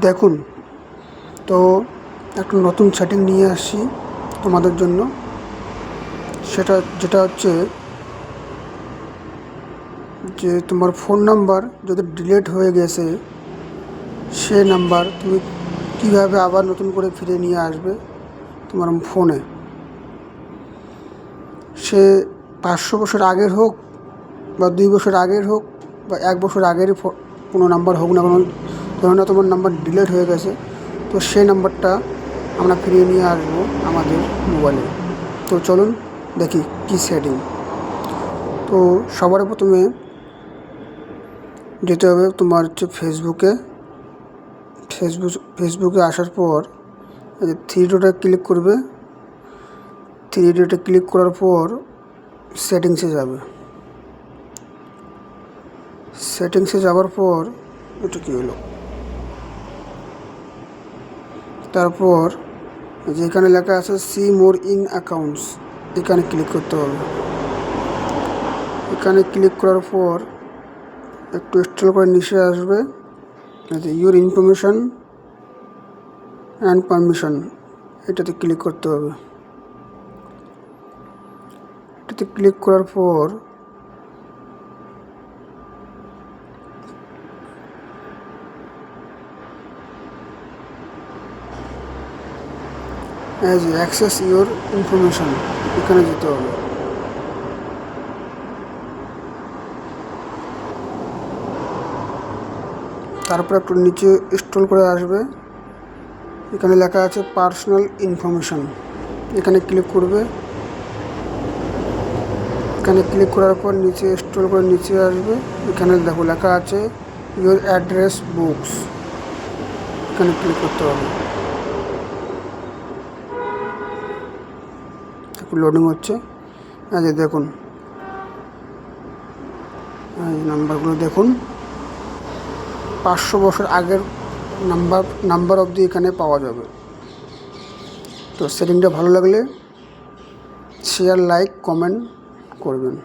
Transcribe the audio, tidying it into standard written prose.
দেখুন, তো একটা নতুন সেটিং নিয়ে আসছি তোমাদের জন্য। যেটা হচ্ছে যে তোমার ফোন নাম্বার যদি ডিলিট হয়ে গেছে, সে নাম্বার তুমি কীভাবে আবার নতুন করে ফিরে নিয়ে আসবে তোমার ফোনে। সে 500 বছর আগের হোক বা 2 বছর আগের হোক বা 1 বছর আগের কোনো নাম্বার হোক না কোনো, ধরুন তোমার নাম্বার ডিলিট হয়ে গেছে, তো সেই নাম্বারটা আমরা ফিরিয়ে নিয়ে আসবো আমাদের মোবাইলে। তো চলুন দেখি কী সেটিং। তো সবার প্রথমে যেতে হবে তোমার হচ্ছে ফেসবুকে আসার পর এই যে থ্রি ডটে ক্লিক করবে। থ্রি ডটে ক্লিক করার পর সেটিংসে যাবে। সেটিংসে যাওয়ার পর এটা কী হলো, তারপর যেখানে লেখা আছে সি মোর ইন অ্যাকাউন্টস, এখানে ক্লিক করতে হবে। এখানে ক্লিক করার পর একটু স্ক্রল করে নিচে আসবে, ইউর ইনফরমেশান অ্যান্ড পারমিশন, এটাতে ক্লিক করতে হবে। এটাতে ক্লিক করার পর অ্যাক্সেস ইউর ইনফরমেশান, এখানে যেতে হবে। তারপর একটু নিচে স্ক্রল করে আসবে, এখানে লেখা আছে পার্সোনাল ইনফরমেশান, এখানে ক্লিক করবে। এখানে ক্লিক করার পর নিচে স্ক্রল করে নিচে আসবে, এখানে দেখো লেখা আছে ইউর অ্যাড্রেস বুকস, এখানে ক্লিক করতে হবে। লোডিং হচ্ছে। এই দেখুন, এই নাম্বারগুলো দেখুন, 500 বছর আগের নাম্বার অবধি এখানে পাওয়া যাবে। তো সেটিংটা ভালো লাগলে শেয়ার, লাইক, কমেন্ট করবেন।